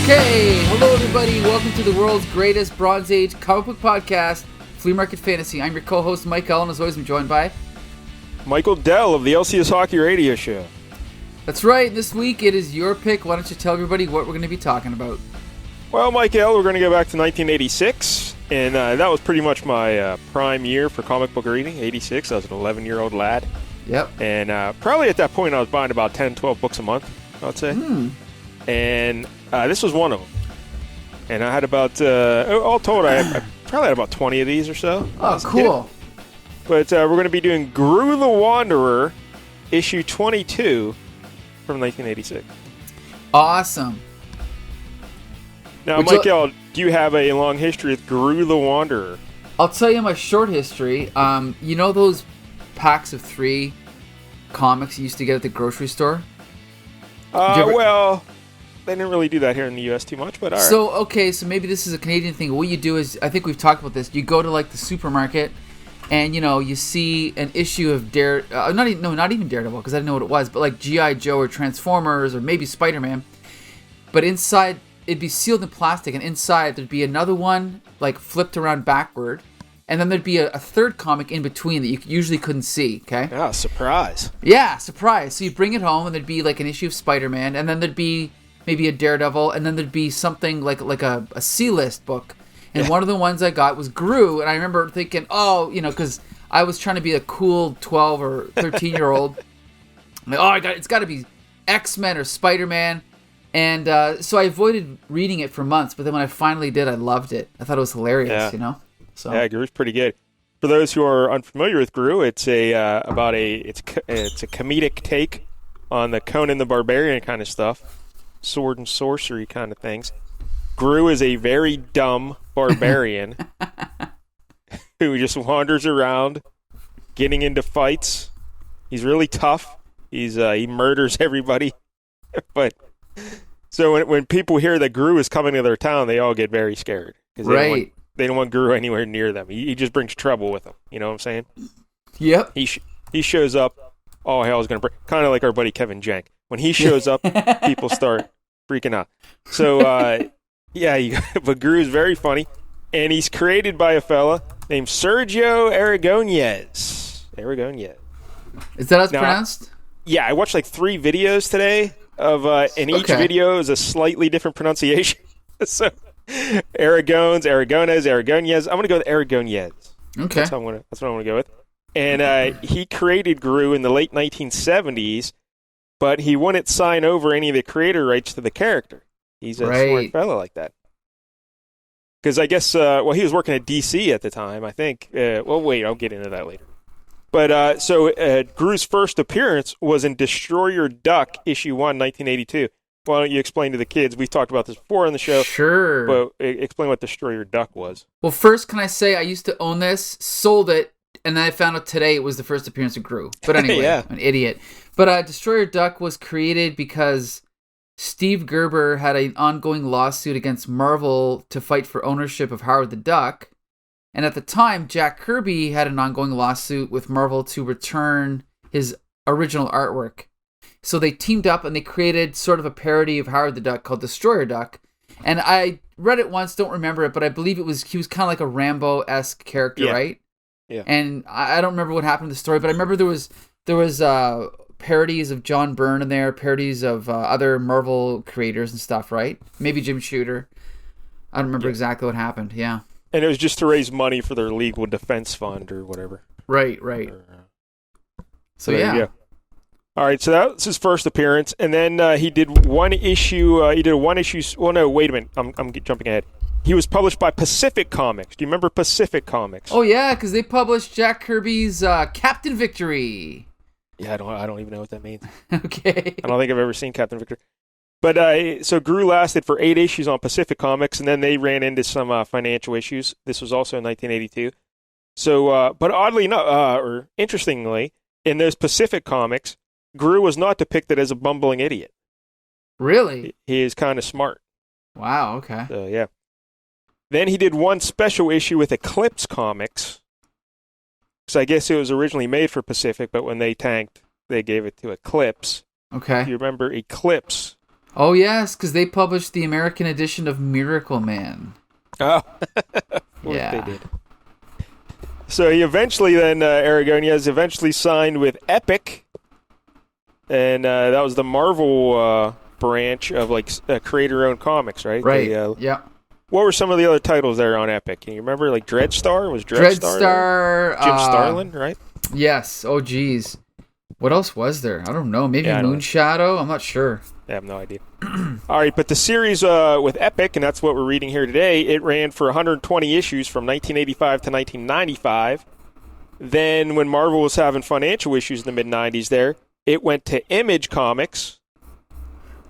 Okay, hello everybody. Welcome to the world's greatest Bronze Age comic book podcast, Flea Market Fantasy. I'm your co-host, Mike Allen. As always, I'm joined by Michael Dell of the LCS Hockey Radio Show. That's right. This week it is your pick. Why don't you tell everybody what we're going to be talking about? Well, Michael, we're going to go back to 1986, and that was pretty much my prime year for comic book reading. 86, I was an 11-year-old lad. Yep. And probably at that point I was buying about 10, 12 books a month, I would say. And this was one of them. And I had about, all told, I probably had about 20 of these or so. Oh, cool. But we're going to be doing Groo the Wanderer, issue 22 from 1986. Awesome. Now, Michael, do you have a long history with Groo the Wanderer? I'll tell you my short history. You know those packs of 3 comics you used to get at the grocery store? Well, they didn't really do that here in the U.S. too much, but all right. So maybe this is a Canadian thing. What you do is, I think we've talked about this, you go to like the supermarket and, you know, you see an issue of not even Daredevil, because I didn't know what it was, but like G.I. Joe or Transformers or maybe Spider-Man. But inside, it'd be sealed in plastic, and inside there'd be another one, like flipped around backward, and then there'd be a third comic in between that you usually couldn't see, okay? Yeah, surprise. Yeah, surprise. So you bring it home, and there'd be like an issue of Spider-Man, and then there'd be maybe a Daredevil, and then there'd be something like a C-list book. And one of the ones I got was Groo, and I remember thinking, oh, you know, because I was trying to be a cool 12 or 13-year-old. Like, it's got to be X-Men or Spider-Man. And so I avoided reading it for months, but then when I finally did, I loved it. I thought it was hilarious, you know? So. Yeah, Groo's pretty good. For those who are unfamiliar with Groo, it's a comedic take on the Conan the Barbarian kind of stuff. Sword and sorcery kind of things. Groo is a very dumb barbarian who just wanders around getting into fights. He's really tough. He murders everybody. But so when people hear that Groo is coming to their town, they all get very scared because they don't want Groo anywhere near them. He just brings trouble with them. You know what I'm saying? Yep. He shows up. All hell's gonna break. Kind of like our buddy Kevin Jank. When he shows up, people start freaking out. So, but Groo's very funny, and he's created by a fella named Sergio Aragonyas. Is that how it's pronounced? Yeah, I watched like 3 videos today and each video is a slightly different pronunciation. So, Aragonés, Aragonyas. I'm gonna go with Aragonyas. Okay, that's what I'm gonna go with. And he created Groo in the late 1970s. But he wouldn't sign over any of the creator rights to the character. He's a smart fella like that. Because I guess, he was working at DC at the time, I think. I'll get into that later. But so Groo's first appearance was in Destroyer Duck, issue 1, 1982. Why don't you explain to the kids? We've talked about this before on the show. Sure. But explain what Destroyer Duck was. Well, first, can I say I used to own this, sold it, and then I found out today it was the first appearance of Groo. But anyway, I'm an idiot. But Destroyer Duck was created because Steve Gerber had an ongoing lawsuit against Marvel to fight for ownership of Howard the Duck. And at the time, Jack Kirby had an ongoing lawsuit with Marvel to return his original artwork. So they teamed up and they created sort of a parody of Howard the Duck called Destroyer Duck. And I read it once, don't remember it, but I believe he was kind of like a Rambo-esque character, right? Yeah. And I don't remember what happened in the story, but I remember there was parodies of John Byrne in there, parodies of other Marvel creators and stuff, right? Maybe Jim Shooter. I don't remember exactly what happened, yeah. And it was just to raise money for their legal defense fund or whatever. Right. So yeah. All right, so that was his first appearance, and then he did one issue. Well, no, wait a minute. I'm jumping ahead. He was published by Pacific Comics. Do you remember Pacific Comics? Oh yeah, because they published Jack Kirby's Captain Victory. Yeah, I don't even know what that means. Okay. I don't think I've ever seen Captain Victory. But so Groo lasted for 8 issues on Pacific Comics, and then they ran into some financial issues. This was also in 1982. So, but oddly enough, or interestingly, in those Pacific Comics, Groo was not depicted as a bumbling idiot. Really? He is kind of smart. Wow, okay. So, yeah. Then he did one special issue with Eclipse Comics. So I guess it was originally made for Pacific, but when they tanked, they gave it to Eclipse. Okay. Do you remember Eclipse Oh, yes, because they published the American edition of Miracle Man. Oh, yeah. They did. So he eventually then, Aragonyas eventually signed with Epic, and that was the Marvel branch of like creator-owned comics, right? Right. Yeah. What were some of the other titles there on Epic? Can you remember? Like Dreadstar? Was Dreadstar? Jim Starlin, right? Yes. Oh, geez. What else was there? I don't know. Maybe Moonshadow? I'm not sure. I have no idea. All right, but the series with Epic, and that's what we're reading here today, it ran for 120 issues from 1985 to 1995. Then when Marvel was having financial issues in the mid-90s there, it went to Image Comics,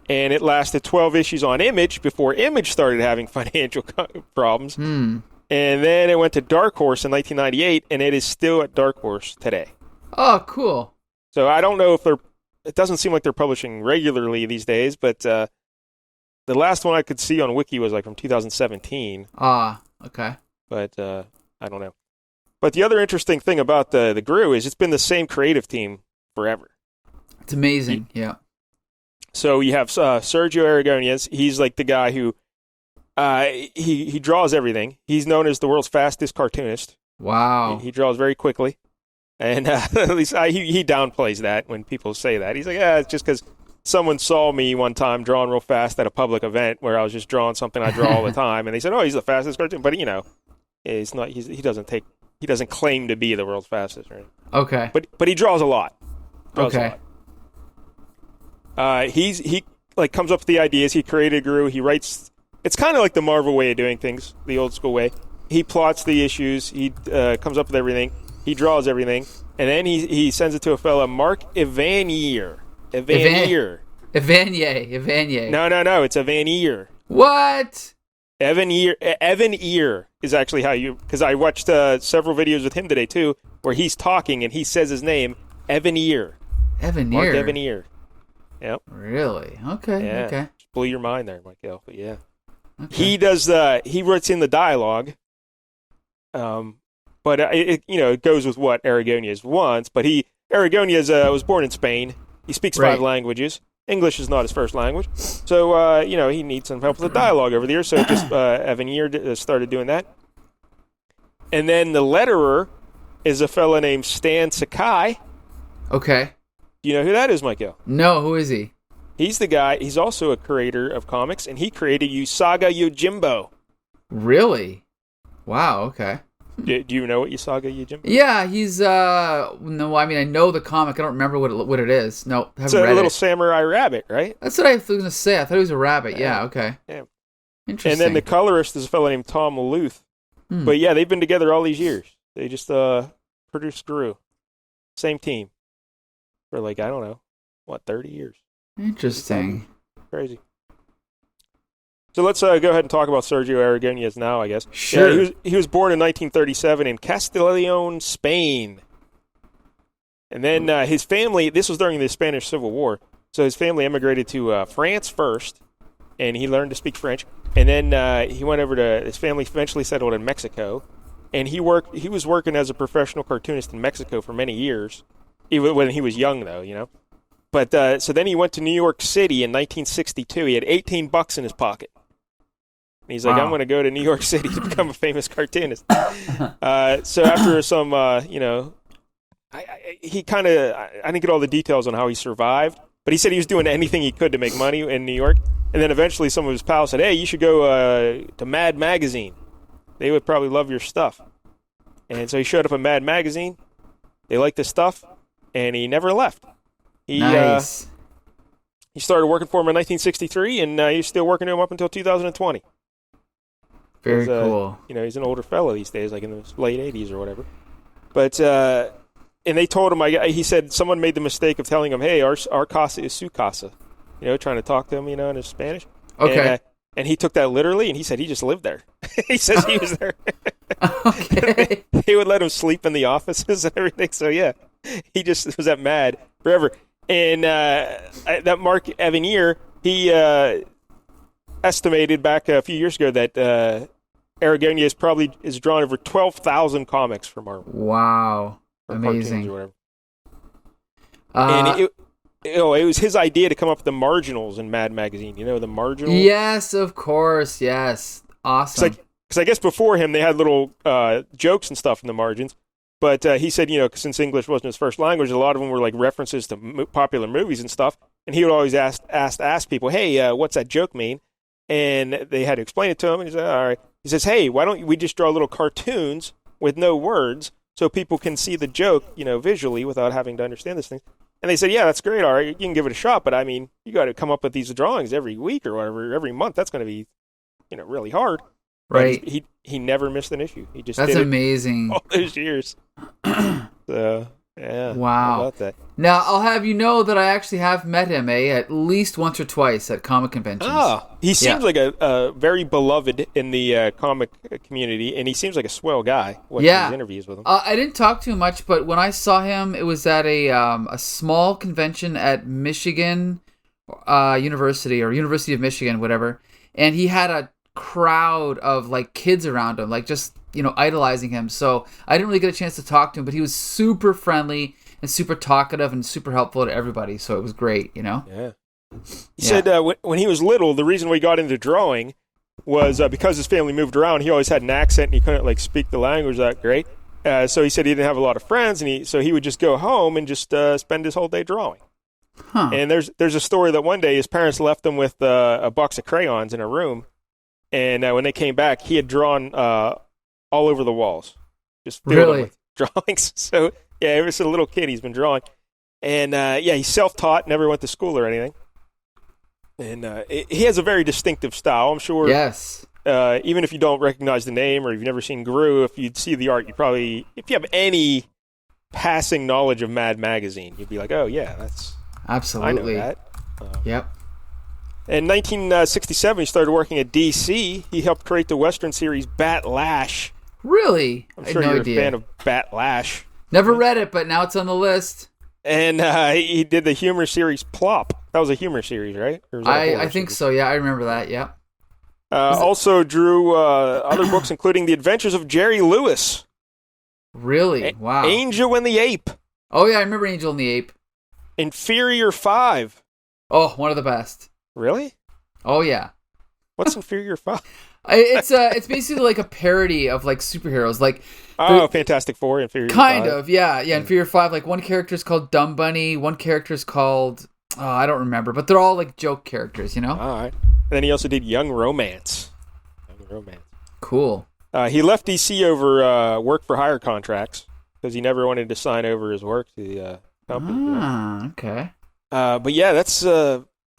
and it lasted 12 issues on Image before Image started having financial problems. And then it went to Dark Horse in 1998, and it is still at Dark Horse today. Oh, cool. So I don't know if it doesn't seem like they're publishing regularly these days, but the last one I could see on Wiki was like from 2017. Ah, okay. But I don't know. But the other interesting thing about the Groo is it's been the same creative team forever. It's amazing, yeah. So you have Sergio Aragonyas. He's like the guy who he draws everything. He's known as the world's fastest cartoonist. Wow. He draws very quickly. And at least he downplays that when people say that. He's like, it's just because someone saw me one time drawing real fast at a public event where I was just drawing something I draw all the time, and they said, "Oh, he's the fastest cartoon." But he's not. He doesn't claim to be the world's fastest, right? Okay. But he draws a lot. Okay. He comes up with the ideas. He created Groo. He writes. It's kind of like the Marvel way of doing things, the old school way. He plots the issues. He comes up with everything. He draws everything, and then he sends it to a fella, Mark Evanier. Evanier. No, it's Evaneer. What? Evaneer is actually how you, because I watched several videos with him today too, where he's talking and he says his name, Evaneer. Evaneer. Mark Evaneer. Yep. Really? Okay. Yeah. Okay. Just blew your mind there, Michael. But yeah, okay. He writes in the dialogue. But it goes with what Aragonyas wants. But Aragonyas was born in Spain. He speaks 5 languages. English is not his first language. So, he needs some help with the dialogue over there. So just Evanier started doing that. And then the letterer is a fella named Stan Sakai. Okay. Do you know who that is, Michael? No, who is he? He's the guy. He's also a creator of comics, and he created Usaga Yojimbo. Really? Wow, okay. Do you know what Usaga Yojimbo? Yeah, he's no, I mean I know the comic. I don't remember what it is. No, it's a little samurai rabbit, right? That's what I was going to say. I thought he was a rabbit. Yeah, okay. Yeah. Interesting. And then the colorist is a fellow named Tom Luth. But yeah, they've been together all these years. They just produced Groo. Same team. For 30 years. Interesting. Crazy. So let's go ahead and talk about Sergio Aragonyas now, I guess. Sure. Yeah, he was born in 1937 in Castellón, Spain. And then his family, this was during the Spanish Civil War, so his family emigrated to France first, and he learned to speak French. And then he went over to, his family eventually settled in Mexico, and he was working as a professional cartoonist in Mexico for many years, even when he was young, though, But so then he went to New York City in 1962. He had $18 in his pocket. And he's like, wow. I'm going to go to New York City to become a famous cartoonist. So after some, he kind of, I didn't get all the details on how he survived, but he said he was doing anything he could to make money in New York. And then eventually some of his pals said, hey, you should go to Mad Magazine. They would probably love your stuff. And so he showed up at Mad Magazine. They liked his stuff, and he never left. Nice. He started working for him in 1963, and he's still working to him up until 2020. Very cool. He's an older fellow these days, like in the late 80s or whatever. But and they told him, he said someone made the mistake of telling him, hey, our casa is su casa, trying to talk to him, in his Spanish. Okay. And he took that literally, and he said he just lived there. He says he was there. Okay. He would let him sleep in the offices and everything. So, yeah, he just was at Mad forever. And that Mark Evanier, he estimated back a few years ago that Aragonyas probably is drawn over 12,000 comics for Marvel. Wow. Or amazing. Or whatever. And it was his idea to come up with the marginals in Mad Magazine. You know, the marginals? Yes, of course. Yes. Awesome. Because I guess before him, they had little jokes and stuff in the margins. But he said, since English wasn't his first language, a lot of them were like references to popular movies and stuff. And he would always ask people, hey, what's that joke mean? And they had to explain it to him. And he said, all right. He says, hey, why don't we just draw little cartoons with no words so people can see the joke, visually without having to understand this thing. And they said, yeah, that's great. All right, you can give it a shot. But, I mean, you got to come up with these drawings every week or whatever, every month. That's going to be, really hard. Right. He never missed an issue. He just That's did amazing. All those years. So, yeah. Wow. How about that? Now, I'll have you know that I actually have met him, at least once or twice at comic conventions. He seems like a very beloved in the comic community, and he seems like a swell guy. These interviews with him. I didn't talk to him much, but when I saw him, it was at a small convention at Michigan University or University of Michigan, whatever, and he had a crowd of like kids around him, like just idolizing him. So I didn't really get a chance to talk to him, but he was super friendly and super talkative and super helpful to everybody. So it was great, Yeah. He said when he was little, the reason we got into drawing was because his family moved around. He always had an accent and he couldn't speak the language that great. So he said he didn't have a lot of friends, and he would just go home and just spend his whole day drawing. Huh. And there's a story that one day his parents left him with a box of crayons in a room, and when they came back, he had drawn all over the walls, just filled them with drawings. So yeah, ever since a little kid, he's been drawing, and he's self-taught, never went to school or anything, and he has a very distinctive style. I'm sure. Yes. Even if you don't recognize the name or you've never seen Groo, if you'd see the art, if you have any passing knowledge of Mad Magazine, you'd be like, oh yeah, that's absolutely. I know that. Yep. In 1967, he started working at DC. He helped create the Western series Bat Lash. Really? I'm sure you're a fan of Bat Lash. Never read it, but now it's on the list. And he did the humor series Plop. That was a humor series, right? Or was that a I think series? so, yeah. I remember that, yeah. Also drew other books, including The Adventures of Jerry Lewis. Really? Wow. Angel and the Ape. Oh, yeah, I remember Angel and the Ape. Inferior 5. Oh, one of the best. Really? Oh, yeah. What's Inferior 5? It's basically like a parody of like superheroes, like Fantastic Four, Inferior 5. Kind of, yeah. Inferior 5. Like one character is called Dumb Bunny, one character is called I don't remember, but they're all like joke characters, All right. And then he also did Young Romance. Cool. He left DC over work for hire contracts because he never wanted to sign over his work to the company. Okay. But yeah, that's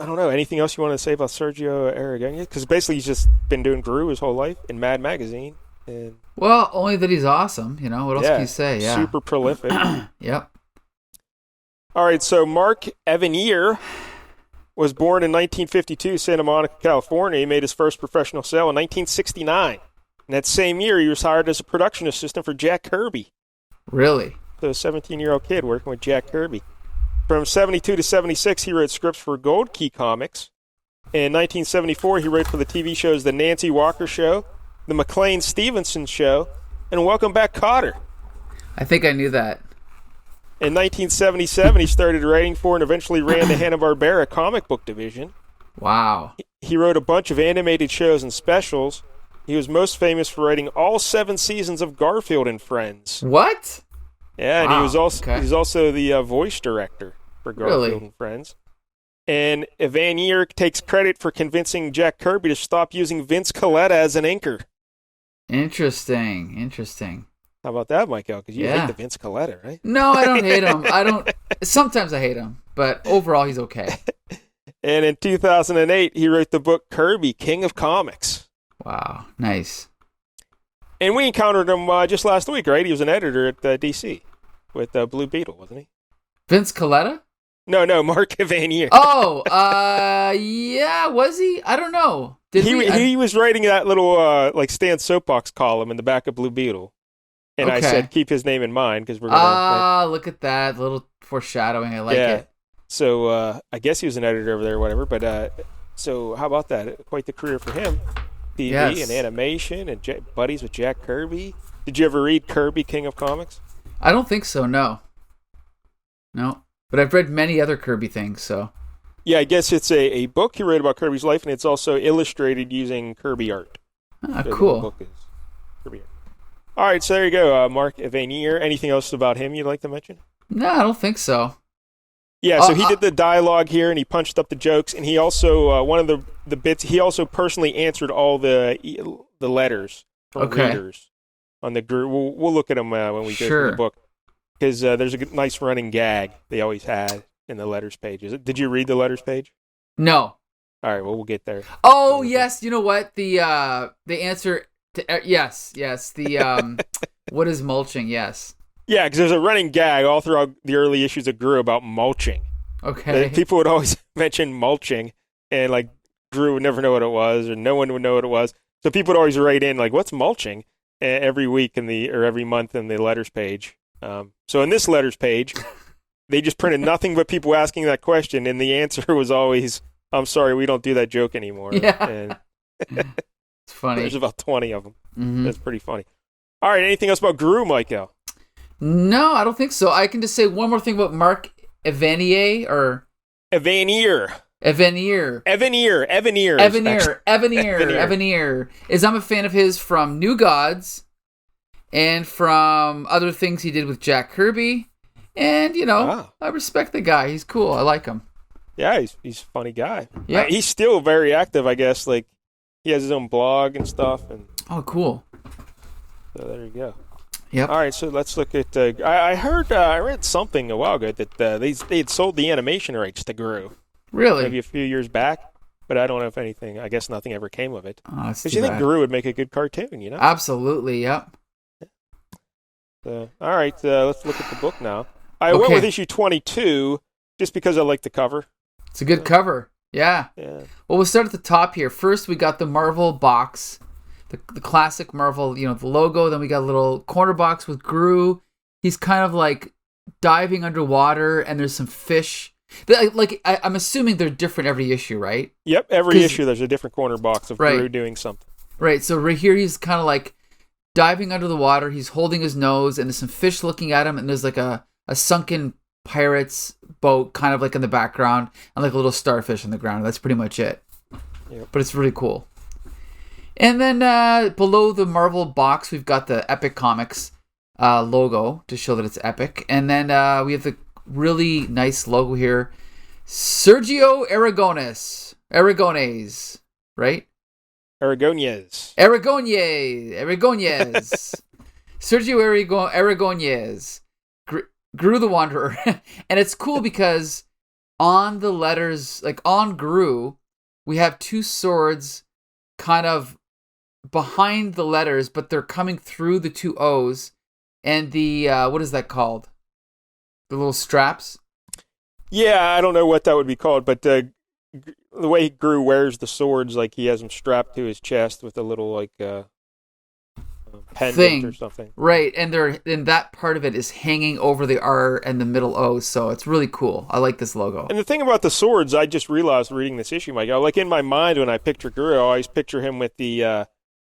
I don't know. Anything else you want to say about Sergio Aragonyas? Because basically he's just been doing Groo his whole life in Mad Magazine. And well, only that he's awesome. What else can you say? Yeah. Super prolific. Yep. All right, so Mark Evanier was born in 1952, Santa Monica, California. He made his first professional sale in 1969. And that same year, he was hired as a production assistant for Jack Kirby. Really? So a 17-year-old kid working with Jack Kirby. From 72 to 76, he wrote scripts for Gold Key Comics. In 1974, he wrote for the TV shows The Nancy Walker Show, The McLean Stevenson Show, and Welcome Back, Kotter. I think I knew that. In 1977, he started writing for and eventually ran the Hanna-Barbera comic book division. Wow. He wrote a bunch of animated shows and specials. He was most famous for writing all 7 seasons of Garfield and Friends. What? Yeah, and he was also the voice director for Garfield and Friends. And Evanier takes credit for convincing Jack Kirby to stop using Vince Colletta as an inker. Interesting. How about that, Michael? Because you hate the Vince Colletta, right? No, I don't hate him. Sometimes I hate him, but overall he's okay. And in 2008, he wrote the book Kirby, King of Comics. Wow, nice. And we encountered him just last week, right? He was an editor at DC with Blue Beetle, wasn't he? Vince Colletta? No, Mark Evanier. Oh, yeah, was he? I don't know. He was writing that little Stan Soapbox column in the back of Blue Beetle. And I said, keep his name in mind because we're going to... look at that. A little foreshadowing. I like it. So I guess he was an editor over there or whatever. But so how about that? Quite the career for him. TV and animation and buddies with Jack Kirby. Did you ever read Kirby, King of Comics? I don't think so, no. But I've read many other Kirby things, so. Yeah, I guess it's a book he wrote about Kirby's life, and it's also illustrated using Kirby art. Ah, so cool. The book is Kirby art. All right, so there you go, Mark Evanier. Anything else about him you'd like to mention? No, I don't think so. Yeah, so he did the dialogue here, and he punched up the jokes, and he also, one of the bits, he also personally answered all the letters from readers on the Groo. We'll look at them when we go through the book, because there's a nice running gag they always had in the letters pages. Did you read the letters page? No. All right, well, we'll get there. Oh, yes, you know what? The answer to, yes, the, what is mulching, yes. Yeah, because there's a running gag all throughout the early issues of Groo about mulching. Okay. People would always mention mulching, and like Groo would never know what it was, or no one would know what it was. So people would always write in like, "What's mulching?" every week or every month in the letters page. So in this letters page, they just printed nothing but people asking that question, and the answer was always, "I'm sorry, we don't do that joke anymore." Yeah, and it's funny. There's about 20 of them. Mm-hmm. That's pretty funny. All right, anything else about Groo, Michael? No, I don't think so. I can just say one more thing about Mark Evanier or Evaneer. Evaneer is I'm a fan of his from New Gods and from other things he did with Jack Kirby, and I respect the guy. He's cool. I like him. Yeah, he's a funny guy. Yeah, he's still very active, I guess. Like he has his own blog and stuff. And oh, cool. So there you go. Yep. All right, so let's look at. I heard, I read something a while ago that they had sold the animation rights to Groo. Really? Maybe a few years back, but I don't know if anything. I guess nothing ever came of it. Oh, that's because you think Groo would make a good cartoon, Absolutely. Yep. All right, let's look at the book now. I went with issue 22 just because I like the cover. It's a good cover. Yeah. Yeah. Well, we'll start at the top here. First, we got the Marvel box. The classic Marvel, the logo. Then we got a little corner box with Groo. He's kind of like diving underwater, and there's some fish. I'm assuming they're different every issue, right? Yep, every issue there's a different corner box of Groo doing something. Right, so right here he's kind of like diving under the water. He's holding his nose, and there's some fish looking at him, and there's like a sunken pirate's boat kind of like in the background, and like a little starfish on the ground. That's pretty much it. Yep. But it's really cool. And then below the Marvel box, we've got the Epic Comics logo to show that it's Epic. And then we have the really nice logo here. Sergio Aragonés, right? Aragonyas. Sergio Aragonyas. Groo the Wanderer. And it's cool because on the letters, like on Groo, we have two swords kind of behind the letters, but they're coming through the two O's, and the what is that called? The little straps? Yeah, I don't know what that would be called, but the way Groo wears the swords, like he has them strapped to his chest with a little like pendant thing or something. Right, and that part of it is hanging over the R and the middle O, so it's really cool. I like this logo. And the thing about the swords, I just realized reading this issue, Mike, like in my mind when I picture Groo, I always picture him with the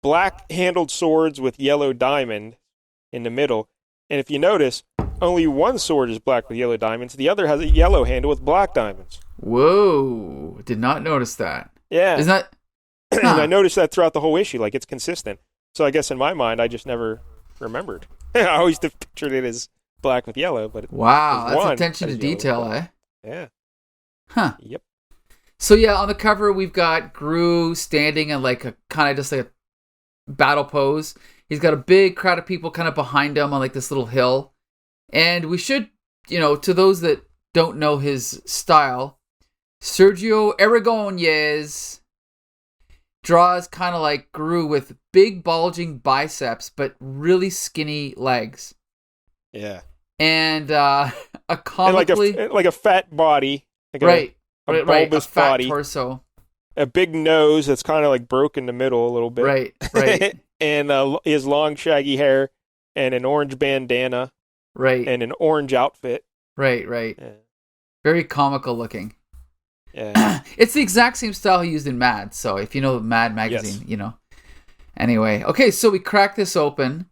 black-handled swords with yellow diamond in the middle. And if you notice, only one sword is black with yellow diamonds. The other has a yellow handle with black diamonds. Whoa. Did not notice that. Yeah. Isn't that... And I noticed that throughout the whole issue. Like, it's consistent. So I guess in my mind, I just never remembered. I always pictured it as black with yellow. But wow, that's attention to detail, eh? Yeah. Huh. Yep. So yeah, on the cover, we've got Groo standing in like a kind of just like a battle pose. He's got a big crowd of people kind of behind him on like this little hill. And we should, to those that don't know his style, Sergio Aragonyas draws kind of like Groo with big bulging biceps, but really skinny legs. Yeah. And a comically... And like a fat body. Like right. A bulbous a fat body. Torso. A big nose that's kind of like broke in the middle a little bit. Right. And he has long shaggy hair and an orange bandana. Right. And an orange outfit. Right. Yeah. Very comical looking. Yeah. It's the exact same style he used in Mad. So if you know Mad magazine, yes. Anyway, okay, so we crack this open.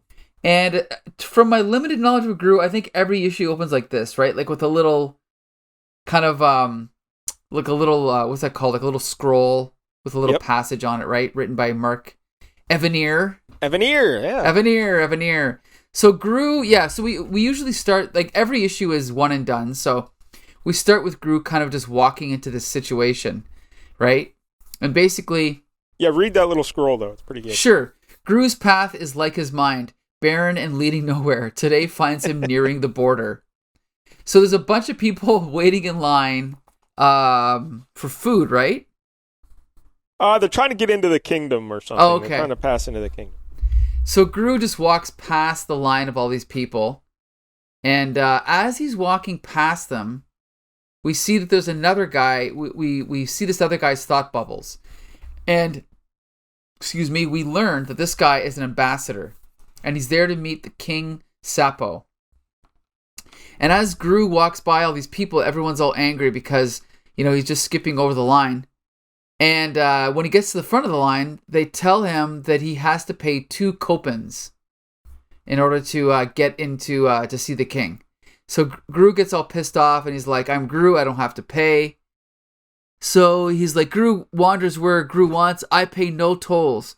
And from my limited knowledge of Groo, I think every issue opens like this, right? Like with a little kind of like a little what's that called? Like a little scroll with a little passage on it, right? Written by Mark Evanier. Evaneer. So Groo, so we usually start, like, every issue is one and done. So we start with Groo kind of just walking into this situation, right? And basically... Yeah, read that little scroll, though. It's pretty good. Sure. Groo's path is like his mind, barren and leading nowhere. Today finds him nearing the border. So there's a bunch of people waiting in line for food, right? They're trying to get into the kingdom or something. Oh, okay. They're trying to pass into the kingdom. So Groo just walks past the line of all these people. And as he's walking past them, we see that there's another guy. We see this other guy's thought bubbles. And, we learned that this guy is an ambassador. And he's there to meet the King Sapo. And as Groo walks by all these people, everyone's all angry because, he's just skipping over the line. And when he gets to the front of the line, they tell him that he has to pay 2 kopans in order to get into to see the king. So Groo gets all pissed off, and he's like, "I'm Groo, I don't have to pay." So he's like, "Groo wanders where Groo wants. I pay no tolls."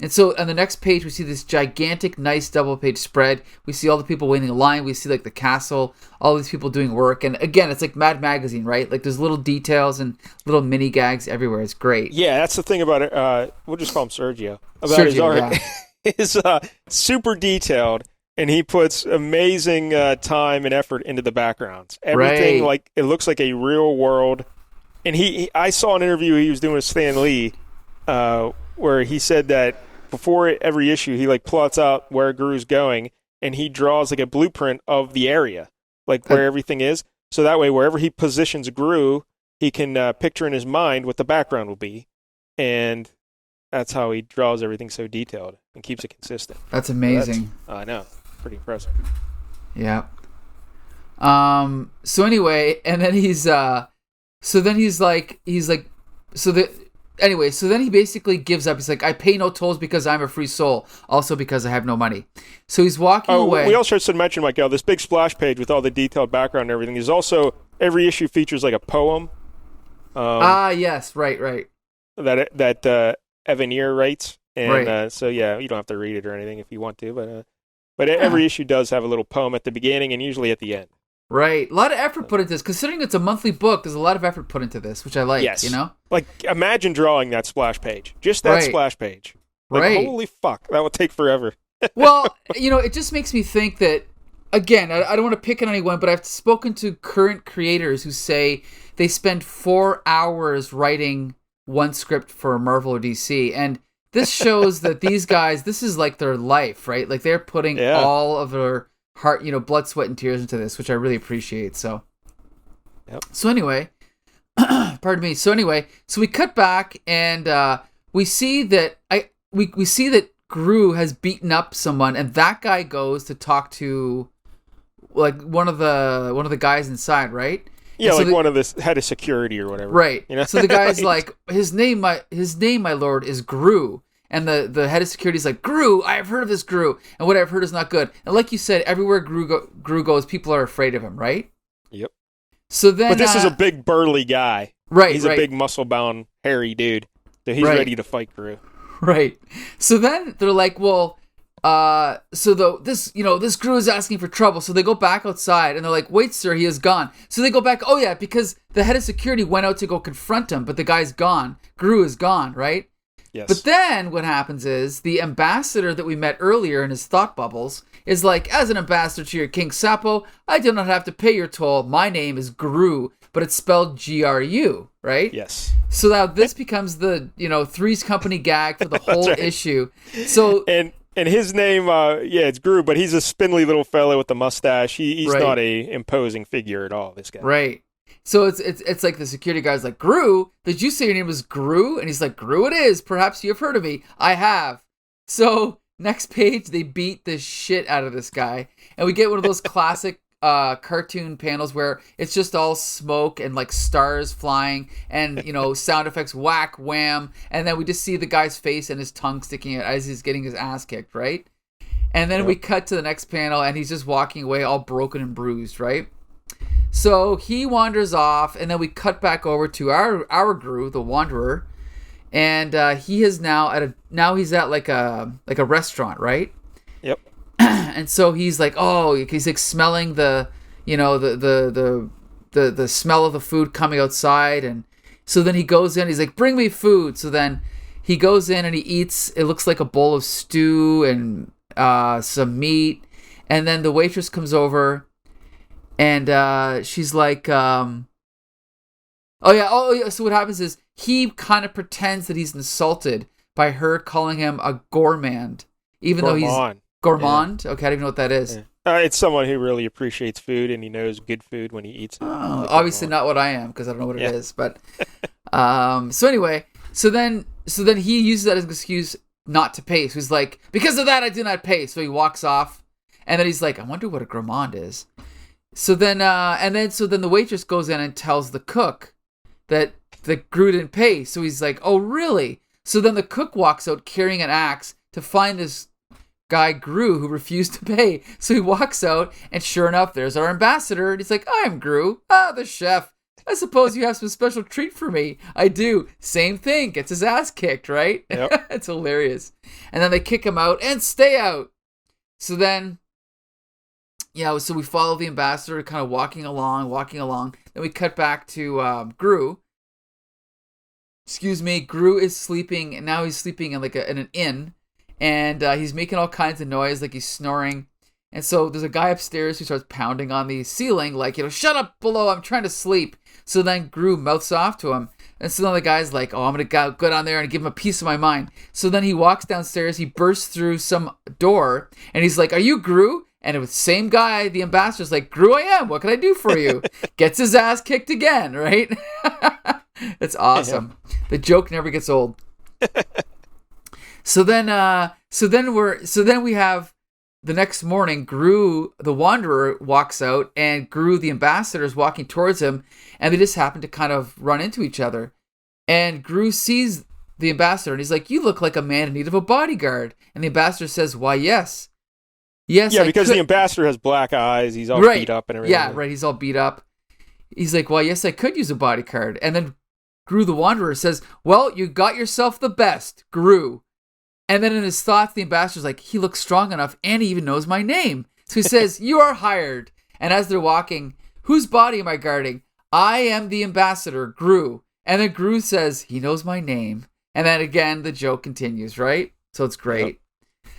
And so on the next page, we see this gigantic, nice double-page spread. We see all the people waiting in line. We see, like, the castle, all these people doing work. And again, it's like Mad Magazine, right? Like, there's little details and little mini gags everywhere. It's great. Yeah, that's the thing about it. We'll just call him Sergio. About his art. Yeah. It's super detailed, and he puts amazing time and effort into the backgrounds. Everything, like, it looks like a real world. And I saw an interview he was doing with Stan Lee, where he said that before every issue, he, like, plots out where Groo's going, and he draws, like, a blueprint of the area, like, where everything is. So that way, wherever he positions Groo, he can picture in his mind what the background will be. And that's how he draws everything so detailed and keeps it consistent. That's amazing. I know. Pretty impressive. Yeah. So anyway, and then so then he basically gives up. He's like, "I pay no tolls because I'm a free soul. Also because I have no money." So he's walking away. We also should mention, Michael, this big splash page with all the detailed background and everything is also, every issue features like a poem. Yes, right. That Evaneer writes. And right. So, yeah, you don't have to read it or anything if you want to. But every issue does have a little poem at the beginning and usually at the end. Right. A lot of effort put into this. Considering it's a monthly book, there's a lot of effort put into this, which I like, yes. Like, imagine drawing that splash page. Just that splash page. Like, right. Holy fuck, that would take forever. Well, it just makes me think that, again, I don't want to pick on anyone, but I've spoken to current creators who say they spend 4 hours writing one script for Marvel or DC, and this shows that these guys, this is like their life, right? Like, they're putting all of their heart, blood, sweat, and tears into this, which I really appreciate. So, So anyway, pardon me. So anyway, so we cut back and we see that we see that Groo has beaten up someone, and that guy goes to talk to, like, one of the guys inside, right? Yeah, so one of the head of security or whatever. Right. So the guy's like, his name, my lord, is Groo. And the head of security is like, "Groo, I have heard of this Groo, and what I've heard is not good." And like you said, everywhere Groo goes, people are afraid of him, right? Yep. So then, but this is a big burly guy, right? He's a big muscle-bound, hairy dude, so he's ready to fight Groo. Right. So then they're like, "Well, this Groo is asking for trouble." So they go back outside, and they're like, "Wait, sir, he is gone." So they go back. Oh yeah, because the head of security went out to go confront him, but the guy's gone. Groo is gone, right? Yes. But then what happens is the ambassador that we met earlier in his thought bubbles is like, "As an ambassador to your King Sapo, I do not have to pay your toll. My name is Groo, but it's spelled Gru, right?" Yes. So now this becomes the, Three's Company gag for the whole issue. So and his name, it's Groo, but he's a spindly little fellow with a mustache. He's not a imposing figure at all, this guy. Right. So it's like the security guy's like, "Groo, did you say your name was Groo?" And he's like, "Groo it is. Perhaps you have heard of me." "I have." So next page, they beat the shit out of this guy. And we get one of those classic cartoon panels where it's just all smoke and like stars flying and, sound effects, whack, wham. And then we just see the guy's face and his tongue sticking out as he's getting his ass kicked, right? And then we cut to the next panel and he's just walking away all broken and bruised, right? So he wanders off, and then we cut back over to our Groo, the Wanderer, and he is now he's at like a restaurant, right? Yep. And so he's like, he's like smelling the smell of the food coming outside, and so then he goes in. He's like, "Bring me food." So then he goes in and he eats. It looks like a bowl of stew and some meat, and then the waitress comes over, and she's like, So what happens is he kind of pretends that he's insulted by her calling him a gourmand, even though he's gourmand. Yeah. Okay, I don't even know what that is. Yeah. It's someone who really appreciates food and he knows good food when he eats it. Obviously not what I am, because I don't know what it is. But so anyway, so then he uses that as an excuse not to pay. So he's like, because of that, I do not pay. So he walks off, and then he's like, I wonder what a gourmand is. So then the waitress goes in and tells the cook that the Groo didn't pay. So he's like, oh really? So then the cook walks out carrying an axe to find this guy Groo who refused to pay. So he walks out, and sure enough, there's our ambassador, and he's like, I'm Groo, the chef. I suppose you have some special treat for me. I do. Same thing. Gets his ass kicked, right? Yep. It's hilarious. And then they kick him out and stay out. So then, so we follow the ambassador kind of walking along. Then we cut back to Groo. Excuse me. Groo is sleeping, and now he's sleeping in in an inn. And he's making all kinds of noise, like he's snoring. And so there's a guy upstairs who starts pounding on the ceiling, like, shut up below, I'm trying to sleep. So then Groo mouths off to him. And so then the guy's like, I'm going to go down there and give him a piece of my mind. So then he walks downstairs, he bursts through some door, and he's like, are you Groo? And it was the same guy, the ambassador's like, Groo I am, what can I do for you? Gets his ass kicked again, right? It's awesome. Yeah. The joke never gets old. So then we have the next morning, Groo, the Wanderer, walks out, and Groo, the ambassador, is walking towards him, and they just happen to kind of run into each other. And Groo sees the ambassador, and he's like, you look like a man in need of a bodyguard. And the ambassador says, why, yes. Yes, yeah, because the ambassador has black eyes, he's all beat up and everything. Yeah, right, he's all beat up. He's like, well, yes, I could use a bodyguard. And then Groo, the Wanderer, says, well, you got yourself the best, Groo. And then in his thoughts, the ambassador's like, he looks strong enough, and he even knows my name. So he says, you are hired. And as they're walking, whose body am I guarding? I am the ambassador, Groo. And then Groo says, he knows my name. And then again, the joke continues, right? So it's great. Yep.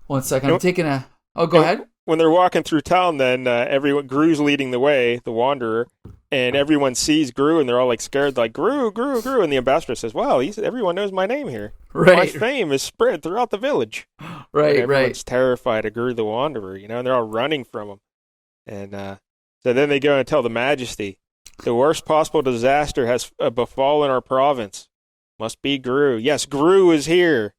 1 second, I'm taking a... Oh, go ahead. When they're walking through town, then Groo's leading the way, the Wanderer, and everyone sees Groo, and they're all like scared, like, Groo, Groo, Groo. And the ambassador says, wow, everyone knows my name here. Right. My fame is spread throughout the village. Right, and everyone's terrified of Groo the Wanderer, and they're all running from him. And so then they go and tell the Majesty, the worst possible disaster has befallen our province. Must be Groo. Yes, Groo is here.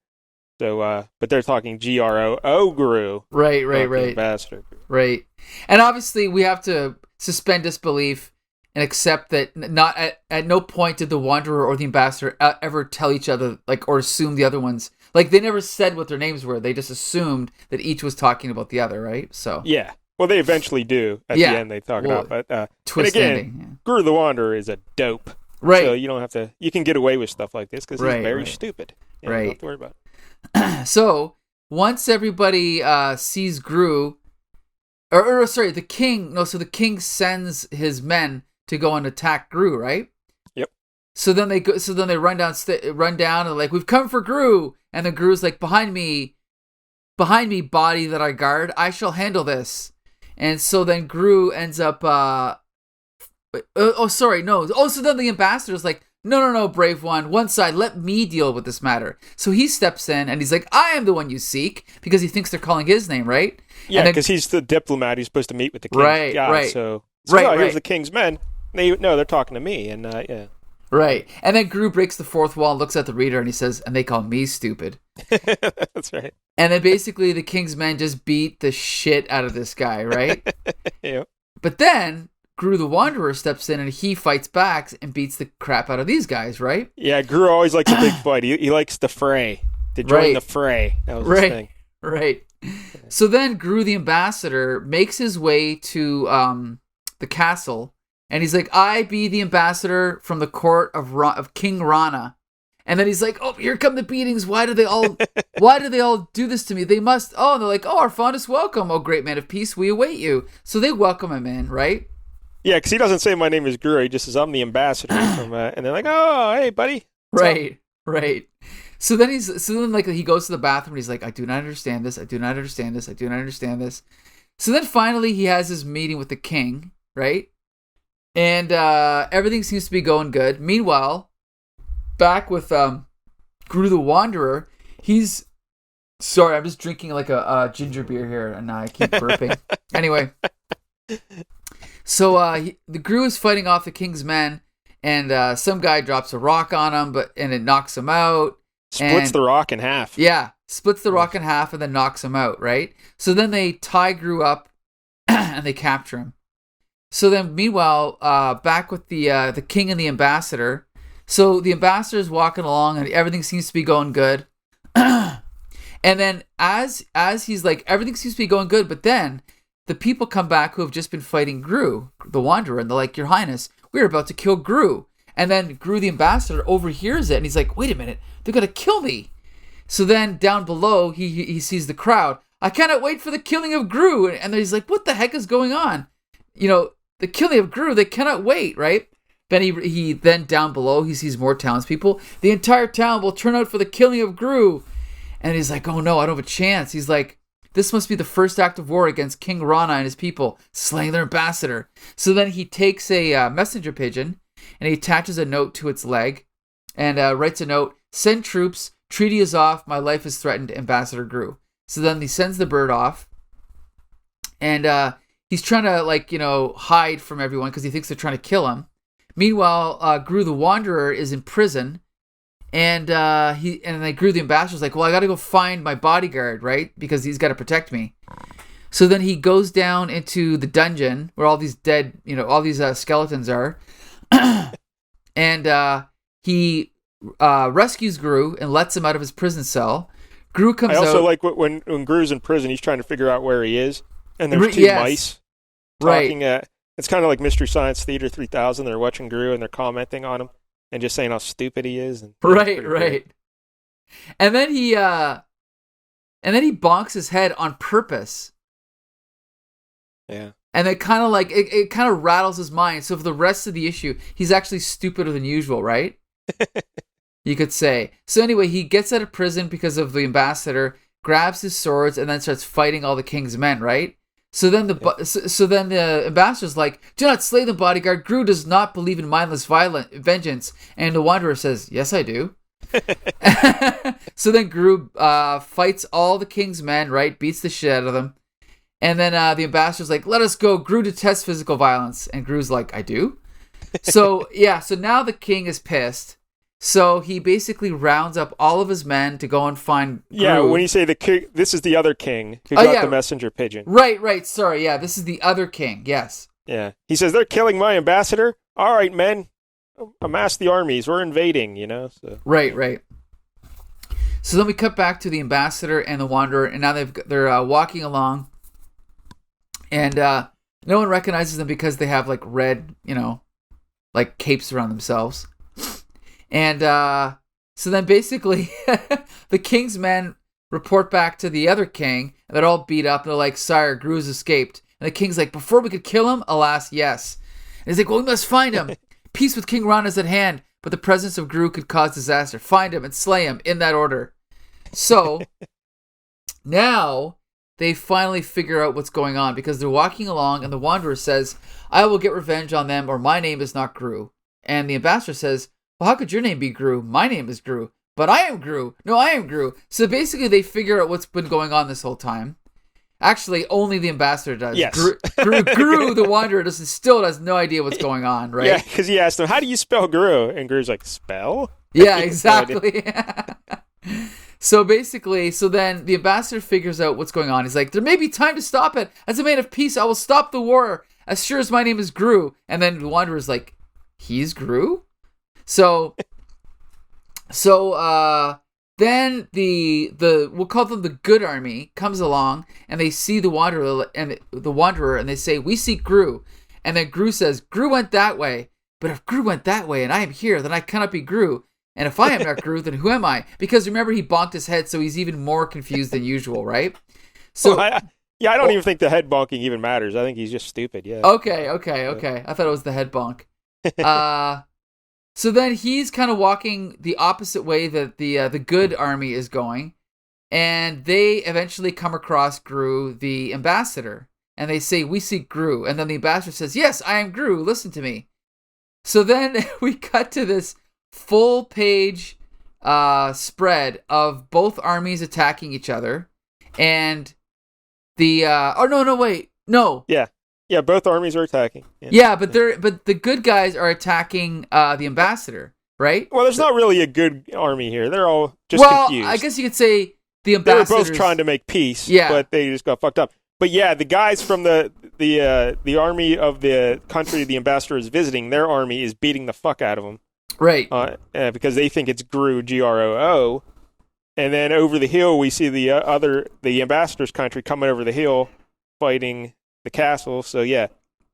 So, but they're talking Groo, Groo. Right. Ambassador. Right. And obviously we have to suspend disbelief and accept that not at no point did the Wanderer or the ambassador ever tell each other, like, or assume the other ones. Like, they never said what their names were. They just assumed that each was talking about the other, right? So yeah. Well, they eventually do. At the end, they talk about. But twist and again, ending. Yeah. Groo the Wanderer is a dope. Right. So you don't have to. You can get away with stuff like this because he's very stupid. You don't have to worry about it. So once everybody sees Groo, the king. No, so the king sends his men to go and attack Groo, right? Yep. So then they go. So then they run down, and they're like, "We've come for Groo," and the Groo's like, "Behind me, body that I guard. I shall handle this." And so then Groo ends up. So then the ambassador's like, No, brave one side, let me deal with this matter. So he steps in and he's like, I am the one you seek, because he thinks they're calling his name, right? Yeah, because he's the diplomat who's supposed to meet with the king's guy. Right. So here's the king's men. They're talking to me, and yeah. Right. And then Groo breaks the fourth wall and looks at the reader and he says, and they call me stupid. That's right. And then basically the king's men just beat the shit out of this guy, right? Yeah. But then Groo the Wanderer steps in and he fights back and beats the crap out of these guys, right? Yeah, Groo always likes a big fight. He likes the fray. To join the fray. That was his thing. Right. So then Groo the Ambassador makes his way to the castle, and he's like, I be the ambassador from the court of King Rana. And then he's like, oh, here come the beatings. Why do they all do this to me? They must. Oh, and they're like, oh, our fondest welcome, oh great man of peace, we await you. So they welcome him in, right? Yeah, because he doesn't say my name is Groo. He just says I'm the ambassador from, and they're like, oh, hey, buddy. Right. So then he goes to the bathroom and he's like, I do not understand this. I do not understand this. I do not understand this. So then finally he has his meeting with the king, right? And everything seems to be going good. Meanwhile, back with Groo the Wanderer, sorry, I'm just drinking like a ginger beer here and I keep burping. Anyway, so the Groo is fighting off the king's men, and some guy drops a rock on him, and it knocks him out. Splits the rock in half. Yeah, splits the rock in half and then knocks him out, right? So then they tie Groo up and they capture him. So then, meanwhile, back with the king and the ambassador. So the ambassador's walking along and everything seems to be going good. And then as he's like, everything seems to be going good, but then the people come back who have just been fighting Groo, the Wanderer, and they're like, Your Highness, we're about to kill Groo. And then Groo the ambassador overhears it and he's like, wait a minute, they're going to kill me. So then down below, he sees the crowd. I cannot wait for the killing of Groo. And he's like, what the heck is going on? You know, the killing of Groo, they cannot wait, right? Then he then down below, he sees more townspeople. The entire town will turn out for the killing of Groo. And he's like, oh no, I don't have a chance. He's like, this must be the first act of war against King Rana and his people, slaying their ambassador. So then he takes a messenger pigeon and he attaches a note to its leg and writes a note, send troops, treaty is off, my life is threatened, Ambassador Groo. So then he sends the bird off and he's trying to hide from everyone because he thinks they're trying to kill him. Meanwhile, Groo the Wanderer is in prison. And Groo the ambassador's like, well, I got to go find my bodyguard, right? Because he's got to protect me. So then he goes down into the dungeon where all these dead, all these skeletons are. And he rescues Groo and lets him out of his prison cell. Groo comes out. I also like when Groo's in prison, he's trying to figure out where he is. And there's two mice talking. Right. It's kind of like Mystery Science Theater 3000. They're watching Groo and they're commenting on him. And just saying how stupid he is. Right. And then he bonks his head on purpose. Yeah. And it kind of it kind of rattles his mind. So for the rest of the issue, he's actually stupider than usual, right? You could say. So anyway, he gets out of prison because of the ambassador, grabs his swords, and then starts fighting all the king's men, right? So then the ambassador's like, do not slay the bodyguard. Groo does not believe in mindless vengeance. And the Wanderer says, yes, I do. So then Groo fights all the king's men, right? Beats the shit out of them. And then the ambassador's like, let us go. Groo detests physical violence. And Groo's like, I do? So now the king is pissed. So he basically rounds up all of his men to go and find Groo. Yeah, when you say the king, this is the other king who got the messenger pigeon. Right. Sorry, yeah, this is the other king, yes. Yeah. He says, they're killing my ambassador. All right, men, amass the armies. We're invading, So. Right. So then we cut back to the ambassador and the Wanderer, and now they're walking along. And no one recognizes them because they have, red, capes around themselves. And so then basically the king's men report back to the other king, and they're all beat up. And they're like, sire, Groo's escaped. And the king's like, before we could kill him? Alas, yes. And he's like, well, we must find him. Peace with King Rana is at hand, but the presence of Groo could cause disaster. Find him and slay him in that order. So now they finally figure out what's going on because they're walking along and the Wanderer says, I will get revenge on them, or my name is not Groo. And the ambassador says, well, how could your name be Groo? My name is Groo. But I am Groo. No, I am Groo. So basically they figure out what's been going on this whole time. Actually, only the ambassador does. Yes. Groo the Wanderer still has no idea what's going on, right? Yeah, because he asked him, how do you spell Groo? And Groo's like, spell? Yeah, exactly. So then the ambassador figures out what's going on. He's like, there may be time to stop it. As a man of peace, I will stop the war, as sure as my name is Groo. And then the Wanderer's like, he's Groo? So then we'll call them the good army comes along and they see the Wanderer and they say, we seek Groo. And then Groo says, Groo went that way. But if Groo went that way and I am here, then I cannot be Groo. And if I am not Groo, then who am I? Because remember, he bonked his head, so he's even more confused than usual, right? So, I don't even think the head bonking even matters. I think he's just stupid, yeah. Okay. I thought it was the head bonk. So then he's kind of walking the opposite way that the good army is going. And they eventually come across Groo, the ambassador. And they say, we seek Groo. And then the ambassador says, yes, I am Groo. Listen to me. So then we cut to this full page spread of both armies attacking each other, and the both armies are attacking. But the good guys are attacking the ambassador, right? Well, there's not really a good army here. They're all just confused. I guess you could say the ambassadors. They were both trying to make peace, but they just got fucked up. But yeah, the guys from the army of the country the ambassador is visiting, their army is beating the fuck out of them. Right. Because they think it's Groo, Groo. And then over the hill, we see the ambassador's country coming over the hill, fighting the castle. So yeah,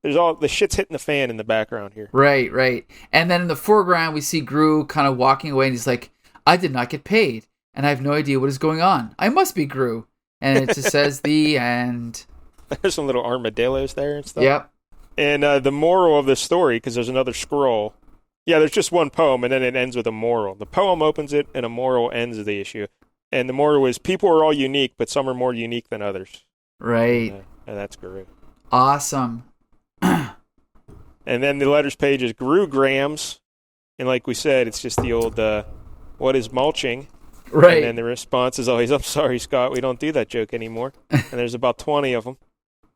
there's all the shit's hitting the fan in the background here. Right. And then in the foreground, we see Groo kind of walking away, and he's like, I did not get paid, and I have no idea what is going on. I must be Groo. And it just says the end. There's some little armadillos there and stuff. Yep. And the moral of the story, because there's another scroll. Yeah, there's just one poem, and then it ends with a moral. The poem opens it, and a moral ends the issue. And the moral is, people are all unique, but some are more unique than others. Right. And that's Groo. Awesome. And then the letters page is Groo grams. And like we said, it's just the old, what is mulching? Right. And then the response is always, I'm sorry, Scott, we don't do that joke anymore. And there's about 20 of them.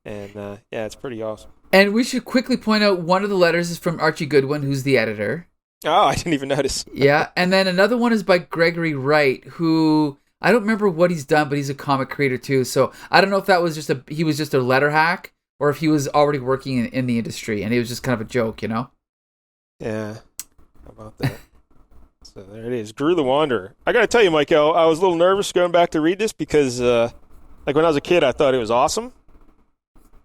And it's pretty awesome. And we should quickly point out one of the letters is from Archie Goodwin, who's the editor. Oh, I didn't even notice. Yeah, and then another one is by Gregory Wright, who I don't remember what he's done, but he's a comic creator too. So I don't know if that was he was just a letter hack, or if he was already working in the industry and it was just kind of a joke, you know? Yeah, how about that? So there it is, Groo the Wanderer. I got to tell you, Michael, I was a little nervous going back to read this because, like when I was a kid, I thought it was awesome.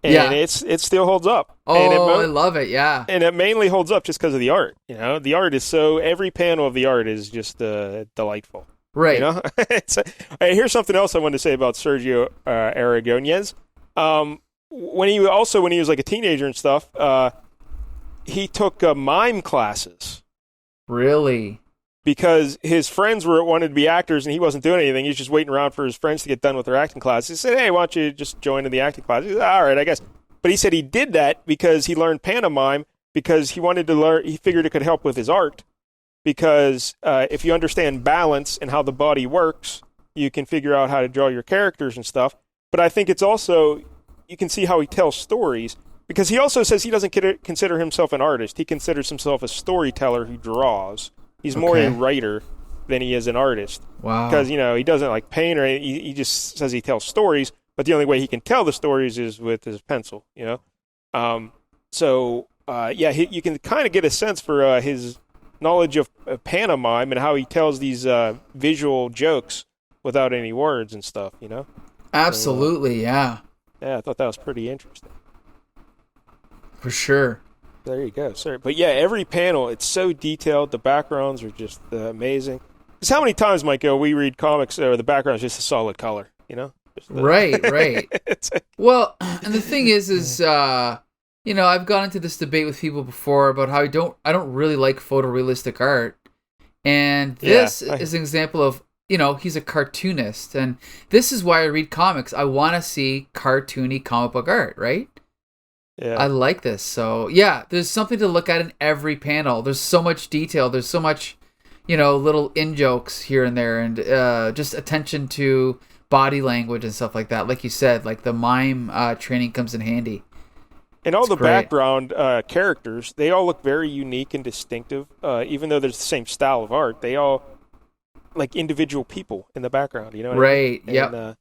And it still holds up. Oh, I love it, yeah. And it mainly holds up just because of the art. You know, the art is every panel of the art is just delightful. Right. You know? Here's something else I wanted to say about Sergio Aragonyas. When he was like a teenager and stuff, he took mime classes. Really? Because his friends wanted to be actors and he wasn't doing anything. He was just waiting around for his friends to get done with their acting class. He said, hey, why don't you just join in the acting class? He said, all right, I guess. But he said he did that because he learned pantomime because he wanted to learn. He figured it could help with his art because if you understand balance and how the body works, you can figure out how to draw your characters and stuff. But I think it's also, you can see how he tells stories because he also says he doesn't consider himself an artist. He considers himself a storyteller who draws. He's more a writer than he is an artist. Wow. Because, you know, he doesn't like paint or he just says he tells stories, but the only way he can tell the stories is with his pencil, you know? You can kind of get a sense for his knowledge of pantomime and how he tells these visual jokes without any words and stuff, you know? Absolutely, yeah. Yeah, I thought that was pretty interesting. For sure. There you go, sir. But yeah, every panel, it's so detailed. The backgrounds are just amazing. Because how many times, Michael, we read comics where the background is just a solid color, you know? Right. Well, and the thing is, you know, I've gone into this debate with people before about how I don't really like photorealistic art. And this is an example of, you know, he's a cartoonist. And this is why I read comics. I want to see cartoony comic book art, right? Yeah. I like this. So, yeah, there's something to look at in every panel. There's so much detail. There's so much, you know, little in-jokes here and there. And just attention to body language and stuff like that. Like you said, like the mime training comes in handy. And all the background characters, they all look very unique and distinctive. Even though there's the same style of art, they all like individual people in the background. You know what I mean?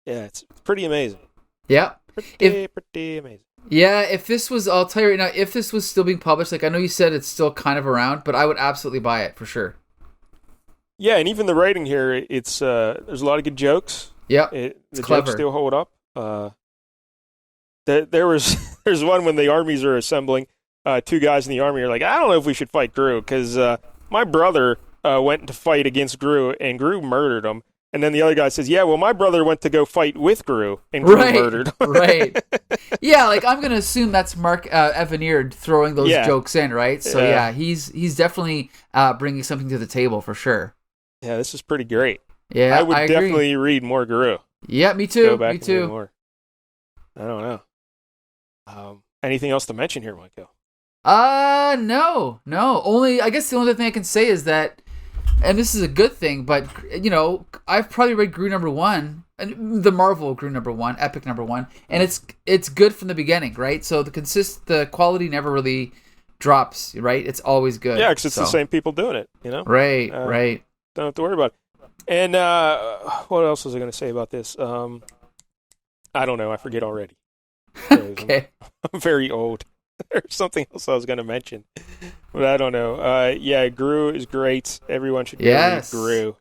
Yeah, it's pretty amazing. Yeah. Pretty amazing. Yeah, if this was, I'll tell you right now, if this was still being published, like I know you said it's still kind of around, but I would absolutely buy it for sure. Yeah, and even the writing here, it's there's a lot of good jokes. Yeah, the clever. jokes still hold up. There's one when the armies are assembling. Two guys in the army are like, I don't know if we should fight Groo because my brother went to fight against Groo and Groo murdered him. And then the other guy says, yeah, well, my brother went to go fight with Groo and Groo murdered him. Right. Yeah, like I'm going to assume that's Mark Evaneer throwing those jokes in, right? So yeah, he's definitely bringing something to the table for sure. Yeah, this is pretty great. Yeah, I would definitely read more Groo. Yeah, me too. Go back me and too. read more. I don't know. Anything else to mention here, Michael? No. I guess the only thing I can say is that, and this is a good thing, but I've probably read Groo #1, and the Marvel Groo #1, Epic #1, and it's good from the beginning, right? So the quality never really drops, right? It's always good. Yeah, because it's the same people doing it, Right, right. Don't have to worry about it. And what else was I going to say about this? I don't know. I forget already. Okay. I'm very old. There's something else I was going to mention, but I don't know. Yeah, Groo is great. Everyone should read Groo.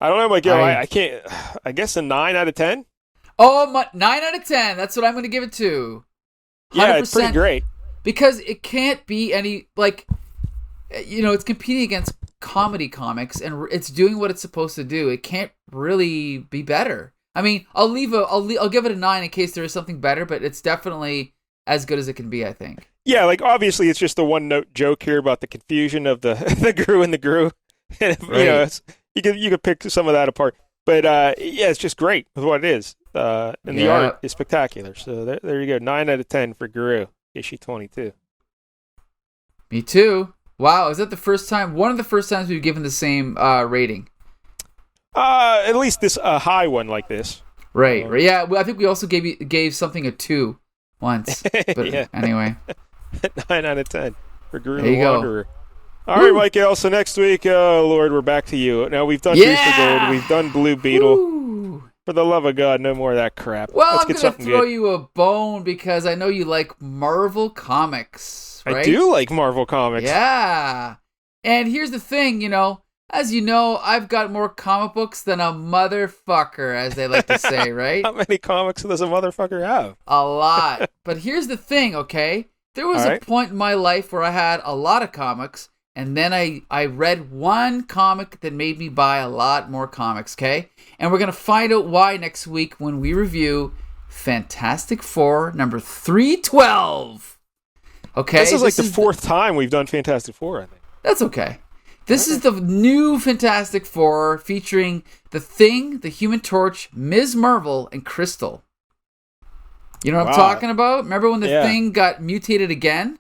I don't know, Miguel. I can't. I guess a 9 out of 10. Oh, 9 out of 10. That's what I'm going to give it to. 100%. Yeah, it's pretty great. Because it can't be any it's competing against comedy comics, and it's doing what it's supposed to do. It can't really be better. I mean, I'll give it a 9 in case there is something better, but it's definitely as good as it can be, I think. Yeah, like obviously it's just a one-note joke here about the confusion of the the Groo and the Groo. Right. You could pick some of that apart, but it's just great with what it is, and the art is spectacular. So there you go, 9 out of 10 for Groo, issue 22. Me too. Wow, is that the first time? One of the first times we've given the same rating. At least this high one like this. Right. Yeah, I think we also gave something a 2 once. But anyway. 9 out of 10 for Groo the Wanderer. All right, Michael. So next week, Lord, we're back to you. Now we've done Juice for Gold. We've done Blue Beetle. Woo. For the love of God, no more of that crap. Well, Let's I'm get going to throw good. you a bone because I know you like Marvel Comics, right? I do like Marvel Comics. Yeah. And here's the thing, as you know, I've got more comic books than a motherfucker, as they like to say, right? How many comics does a motherfucker have? A lot. But here's the thing, okay? There was a point in my life where I had a lot of comics, and then I read one comic that made me buy a lot more comics, okay? And we're going to find out why next week when we review Fantastic Four number 312. Okay? This is the fourth time we've done Fantastic Four, I think. That's okay. This is the new Fantastic Four featuring The Thing, the Human Torch, Ms. Marvel, and Crystal. You know what I'm talking about? Remember when the Thing got mutated again?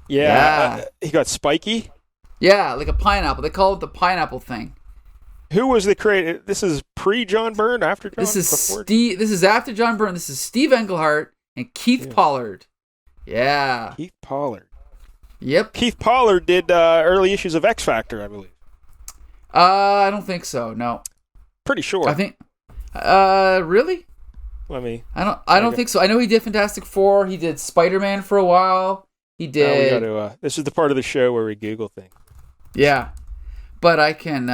Yeah. He got spiky? Yeah, like a pineapple. They call it the pineapple thing. Who was the creator? This is pre-John Byrne, after John? This is after John Byrne. This is Steve Englehart and Keith Pollard. Yeah. Keith Pollard. Yep. Keith Pollard did early issues of X Factor, I believe. I don't think so. No. Pretty sure. I think. Really? I don't think so. I know he did Fantastic Four. He did Spider-Man for a while. He did. This is the part of the show where we Google things. Yeah, but I can.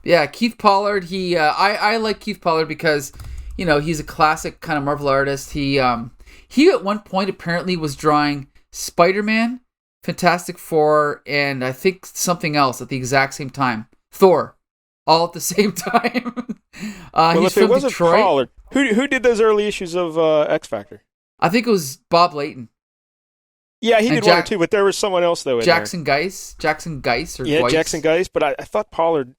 Yeah, Keith Pollard. I like Keith Pollard because he's a classic kind of Marvel artist. He at one point apparently was drawing Spider-Man, Fantastic Four, and I think something else at the exact same time. Thor, all at the same time. Well, he's if it from wasn't Detroit. Pollard, who did those early issues of X Factor? I think it was Bob Layton. Yeah, he did one or two, but there was someone else though. Jackson Geis or yeah, Geis. Jackson Geis. But I thought Pollard.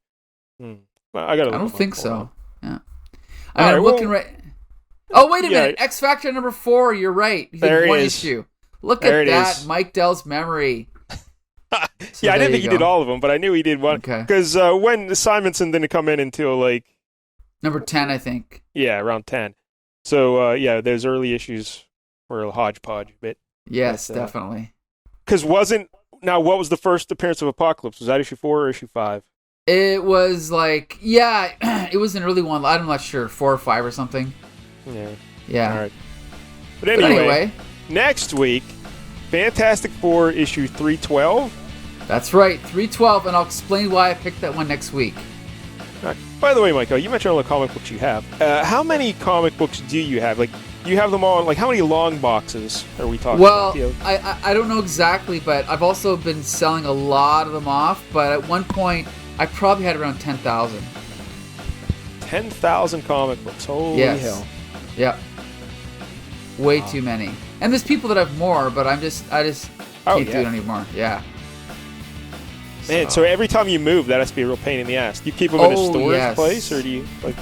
I don't think so. Yeah, I'm looking right. Oh, wait a minute! X Factor number 4. You're right. He did one issue. Look at that, Mike Dell's memory. Yeah, I didn't think he did all of them, but I knew he did one. Okay. Because when Simonson didn't come in until number 10, I think. Yeah, around 10. So those early issues were a hodgepodge a bit. Yes, definitely. Because what was the first appearance of Apocalypse? Was that issue 4 or issue 5? It was it was an early one. I'm not sure, 4 or 5 or something. Yeah. All right. But anyway, next week, Fantastic Four issue 312. That's right, 312, and I'll explain why I picked that one next week. All right. By the way, Michael, you mentioned all the comic books you have. How many comic books do you have? Like, you have them all. Like, how many long boxes are we talking about? Well, I don't know exactly, but I've also been selling a lot of them off. But at one point, I probably had around 10,000. 10,000 comic books. Holy hell. Yep. Way too many. And there's people that have more, but I just can't do it anymore. Yeah. Man, so every time you move, that has to be a real pain in the ass. Do you keep them in a storage place, or do you like?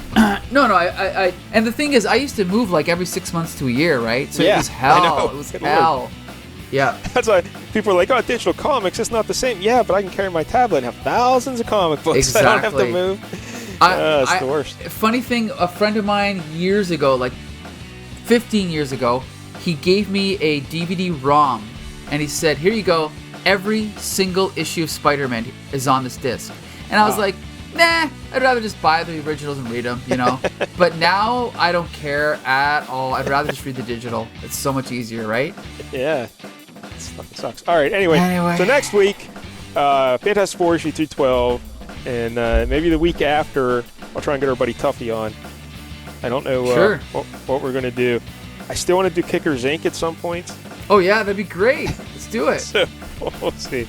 No. I and the thing is, I used to move like every 6 months to a year, right? So it was hell. I know. It was hell. Yeah. That's why people are like, "Oh, digital comics, it's not the same." Yeah, but I can carry my tablet and have thousands of comic books. Exactly. I don't have to move. It's the worst. Funny thing, a friend of mine years ago, like 15 years ago, he gave me a DVD-ROM, and he said, "Here you go. Every single issue of Spider-Man is on this disc." And I was like, nah, I'd rather just buy the originals and read them, you know? But now I don't care at all. I'd rather just read the digital. It's so much easier, right? Yeah. This fucking sucks. All right, anyway. So next week, Fantastic Four issue 212, and maybe the week after, I'll try and get our buddy Tuffy on. I don't know what we're going to do. I still want to do Kickers Inc. at some point. Oh, yeah, that'd be great. Let's do it. So, we'll see.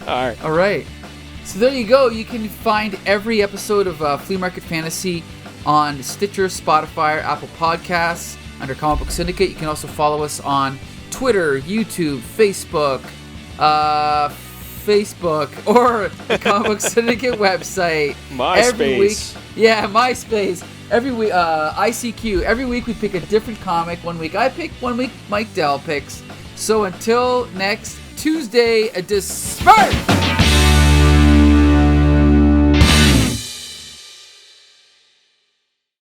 All right. So there you go. You can find every episode of Flea Market Fantasy on Stitcher, Spotify, or Apple Podcasts under Comic Book Syndicate. You can also follow us on Twitter, YouTube, Facebook, or the Comic Book Syndicate website. MySpace. Every week. Yeah, MySpace. Every week, ICQ. Every week we pick a different comic. 1 week I pick, 1 week Mike Dell picks. So until next Tuesday, disperse!